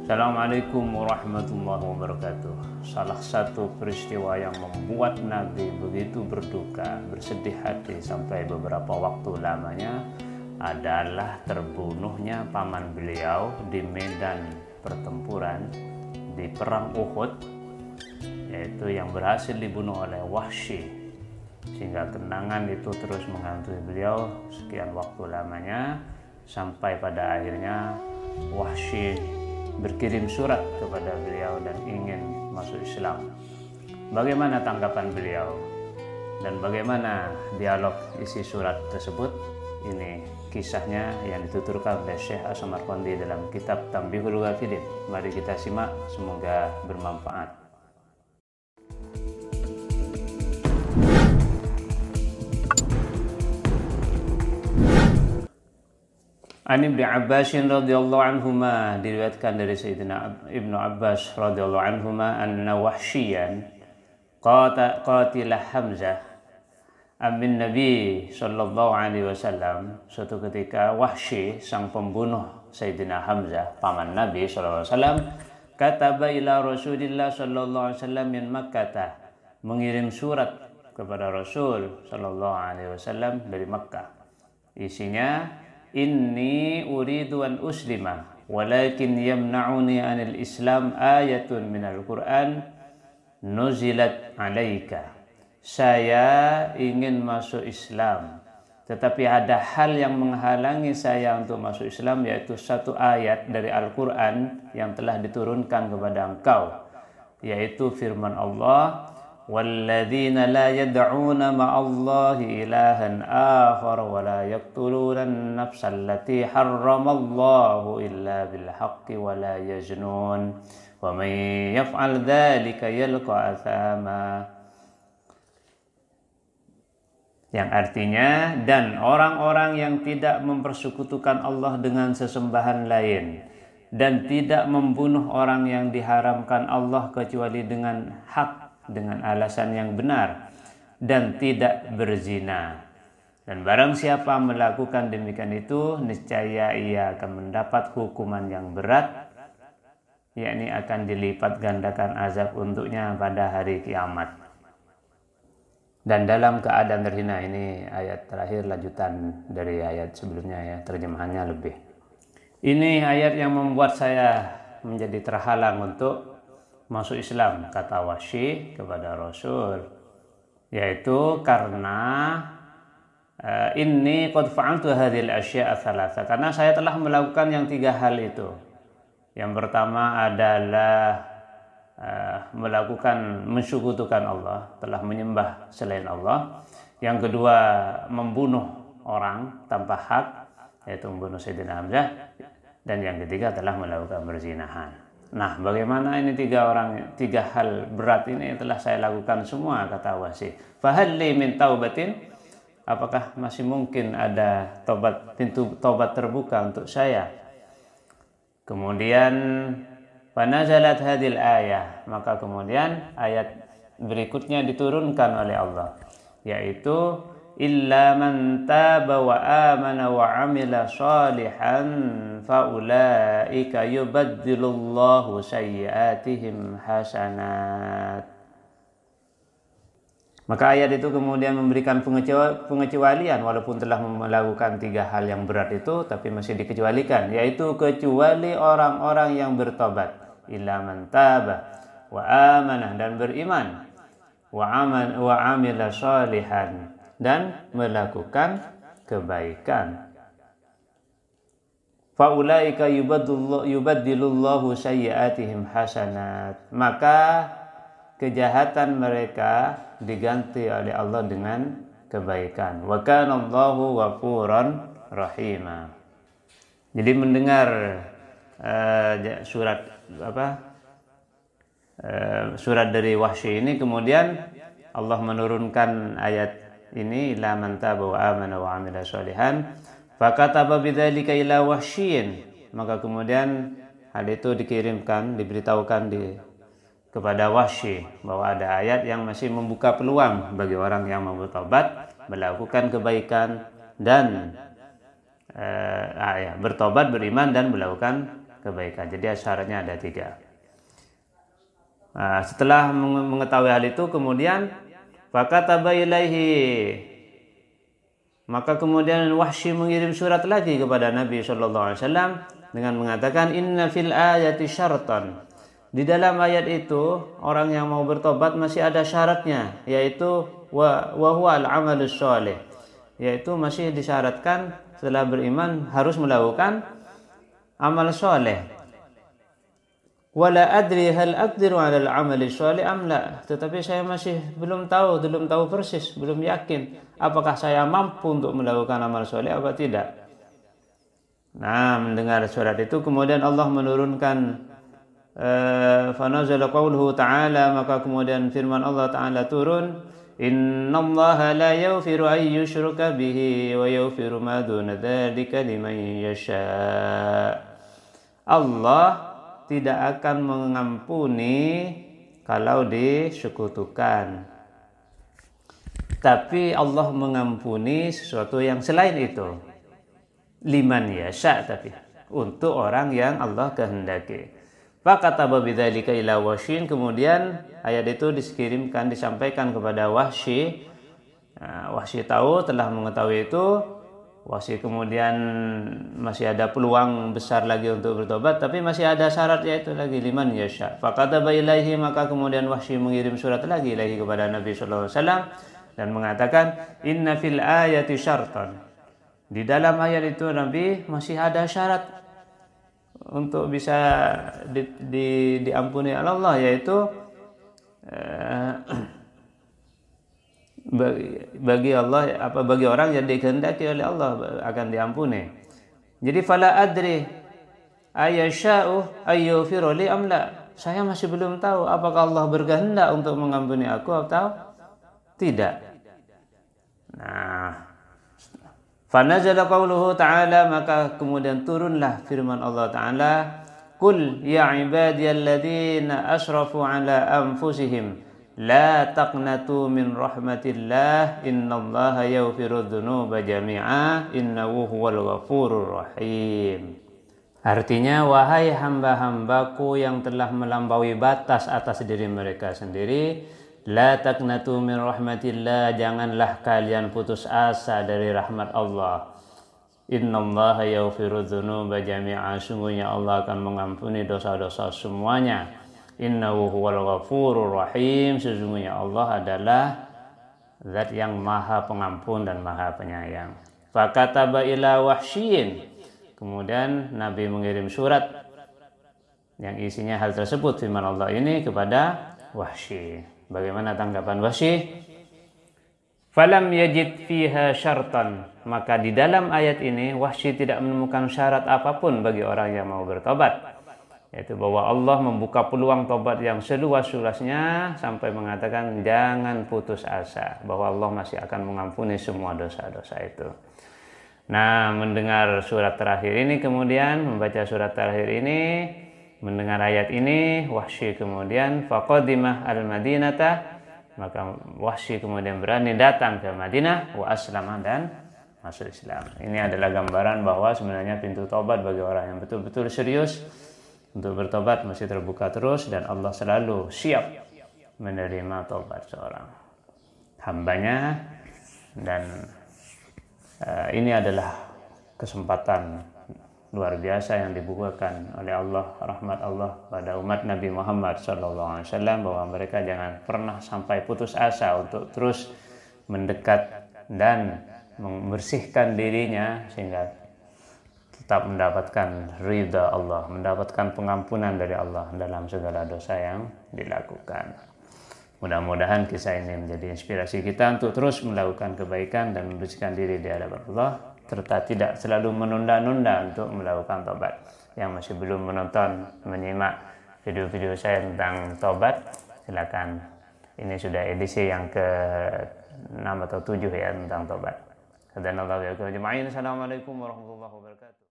Assalamualaikum warahmatullahi wabarakatuh. Salah satu peristiwa yang membuat Nabi begitu berduka, bersedih hati sampai beberapa waktu lamanya adalah terbunuhnya paman beliau di medan pertempuran di perang Uhud, yaitu yang berhasil dibunuh oleh Wahsy, sehingga kenangan itu terus menghantui beliau sekian waktu lamanya sampai pada akhirnya Wahsy berkirim surat kepada beliau dan ingin masuk Islam. Bagaimana tanggapan beliau dan bagaimana dialog isi surat tersebut? Ini kisahnya yang dituturkan oleh Syekh As-Samarqandi dalam kitab Tanbihul Ghafilin. Mari kita simak, semoga bermanfaat. An Ibnu Abbas radhiyallahu anhuma, diriwayatkan dari Sayyidina Ibnu Abbas radhiyallahu anhuma anna Wahsyian qatila Hamzah amin Nabi sallallahu alaihi wasallam. Suatu ketika Wahsy, sang pembunuh Sayyidina Hamzah, paman Nabi sallallahu alaihi wasallam, kataba ila Rasulillah sallallahu alaihi wasallam min Makkah, mengirim surat kepada Rasul sallallahu alaihi wasallam dari Makkah. Isinya, inni uridu an uslima walakin yamna'uni anil islam ayatun minal Qur'an nuzilat alaika. Saya ingin masuk Islam, tetapi ada hal yang menghalangi saya untuk masuk Islam, yaitu satu ayat dari Al-Quran yang telah diturunkan kepada engkau, yaitu firman Allah, وَالَّذِينَ لَا يَدْعُونَ مَعَ اللَّهِ إِلَهًا آخَرَ وَلَا يَقْتُلُونَ النَّفْسَ الَّتِي حَرَّمَ اللَّهُ إِلَّا بِالْحَقِّ وَلَا يَزْنُونَ وَمَنْ يَفْعَلْ ذَلِكَ يَلْقَ أَثَامًا. Yang artinya, dan orang-orang yang tidak mempersekutukan Allah dengan sesembahan lain dan tidak membunuh orang yang diharamkan Allah kecuali dengan hak, dengan alasan yang benar, dan tidak berzina. Dan barang siapa melakukan demikian itu, niscaya ia akan mendapat hukuman yang berat, yakni akan dilipat gandakan azab untuknya pada hari kiamat. Dan dalam keadaan terhina, ini ayat terakhir lanjutan dari ayat sebelumnya ya, terjemahannya lebih. Ini ayat yang membuat saya menjadi terhalang untuk masuk Islam, kata Wahsy kepada Rasul, yaitu karena inni qad fa'altu hadhil asya'a thalatha, karena saya telah melakukan yang tiga hal itu. Yang pertama adalah melakukan mensekutukan Allah, telah menyembah selain Allah. Yang kedua, membunuh orang tanpa hak, yaitu membunuh Sayyidina Hamzah. Dan yang ketiga telah melakukan perzinahan. Nah, bagaimana ini tiga hal berat ini telah saya lakukan semua, kata Wahsy. Fahal li min taubatin? Apakah masih mungkin ada pintu taubat terbuka untuk saya? Kemudian fanazalat hadil ayah, maka kemudian ayat berikutnya diturunkan oleh Allah, yaitu illa man taba wa amana wa amila shalihan faulaika yubaddilullahu sayyiatihim hasanat. Maka ayat itu kemudian memberikan pengecualian, walaupun telah melakukan tiga hal yang berat itu, tapi masih dikecualikan, yaitu kecuali orang-orang yang bertobat, illa man taba wa amanah, dan beriman, wa amila shalihan, dan melakukan kebaikan. Faulaika yubaddilullahu sayyiatihim hasanat, maka kejahatan mereka diganti oleh Allah dengan kebaikan. Wa kana Allahu ghafuran rahima. Jadi mendengar surat dari Wahsy ini, kemudian Allah menurunkan ayat ini, ila man taba wa amana wa amila sholihan fakataba bidzalika ila Wahsyin. Maka kemudian hal itu diberitahukan kepada Wahsy bahwa ada ayat yang masih membuka peluang bagi orang yang mau bertobat, melakukan kebaikan dan bertobat, beriman, dan melakukan kebaikan. Jadi syaratnya ada 3. Nah, setelah mengetahui hal itu kemudian fakataba ilaihi, maka kemudian Wahsy mengirim surat lagi kepada Nabi SAW dengan mengatakan inna fil ayati syartan. Di dalam ayat itu orang yang mau bertobat masih ada syaratnya, yaitu wa huwa al-amalus sholih, yaitu masih disyaratkan setelah beriman harus melakukan amal soleh. Wala adri hal aqdiru 'ala al-'amali sholih am la, tetapi saya masih belum tahu persis, belum yakin apakah saya mampu untuk melakukan amal soleh atau tidak. Nah, mendengar surat itu kemudian Allah menurunkan fanazala qauluhu ta'ala, maka kemudian firman Allah Ta'ala turun, innallaha la yaghfiru an yushraka bihi wa yaghfiru ma duna dzalika liman yasha. Allah tidak akan mengampuni kalau disekutukan, tapi Allah mengampuni sesuatu yang selain itu. Liman yasha, tapi untuk orang yang Allah kehendaki. Fakataba bidzalika ila Wahsy, kemudian ayat itu disampaikan kepada Wahsy. Wahsy telah mengetahui itu. Wahsy kemudian masih ada peluang besar lagi untuk bertobat, tapi masih ada syarat, yaitu lagi liman yasha. Fakataba ilaihi, maka kemudian Wahsy mengirim surat lagi kepada Nabi sallallahu alaihi wasallam dan mengatakan inna fil ayati syartan. Di dalam ayat itu Nabi masih ada syarat untuk bisa diampuni Allah, yaitu bagi orang yang dikehendaki oleh Allah akan diampuni. Jadi fala adri ayasha'u ayyufiru li am la, saya masih belum tahu apakah Allah berkehendak untuk mengampuni aku atau tidak. Nah, fanazala qauluhu ta'ala, maka kemudian turunlah firman Allah Ta'ala, qul ya ibadiyalladzina asrafu ala anfusihim la taqnatu min rahmatillah innallaha yaghfirudz dzunuba jami'a innahu huwal ghafurur rahim. Artinya, wahai hamba-hambaku yang telah melampaui batas atas diri mereka sendiri, la taqnatu min rahmatillah, janganlah kalian putus asa dari rahmat Allah. Innallaha yaghfirudz dzunuba jami'a, sungguhnya Allah akan mengampuni dosa-dosa semuanya. Innahu huwal ghafurur rahim, sesungguhnya Allah adalah zat yang maha pengampun dan maha penyayang. Fakataba ila Wahsyin, kemudian Nabi mengirim surat yang isinya hal tersebut, firman Allah ini, kepada Wahsy. Bagaimana tanggapan Wahsy? Falam yajid fiha syartan, maka di dalam ayat ini Wahsy tidak menemukan syarat apapun bagi orang yang mau bertobat, yaitu bahwa Allah membuka peluang tobat yang seluas-luasnya sampai mengatakan jangan putus asa bahwa Allah masih akan mengampuni semua dosa-dosa itu. Nah, mendengar surat terakhir ini, kemudian membaca surat terakhir ini, mendengar ayat ini, Wahsy kemudian faqadimah al-Madinata, maka Wahsy kemudian berani datang ke Madinah, wa aslama, dan masuk Islam. Ini adalah gambaran bahwa sebenarnya pintu tobat bagi orang yang betul-betul serius untuk bertobat masih terbuka terus, dan Allah selalu siap menerima tobat seorang hambanya. Dan ini adalah kesempatan luar biasa yang dibukakan oleh Allah, rahmat Allah pada umat Nabi Muhammad SAW, bahwa mereka jangan pernah sampai putus asa untuk terus mendekat dan membersihkan dirinya sehingga tetap mendapatkan ridha Allah, mendapatkan pengampunan dari Allah dalam segala dosa yang dilakukan. Mudah-mudahan kisah ini menjadi inspirasi kita untuk terus melakukan kebaikan dan membersihkan diri di hadapan Allah, serta tidak selalu menunda-nunda untuk melakukan tobat. Yang masih belum menyimak video-video saya tentang tobat, silakan. Ini sudah edisi yang ke-6 atau 7 ya tentang tobat. Assalamualaikum warahmatullahi wabarakatuh.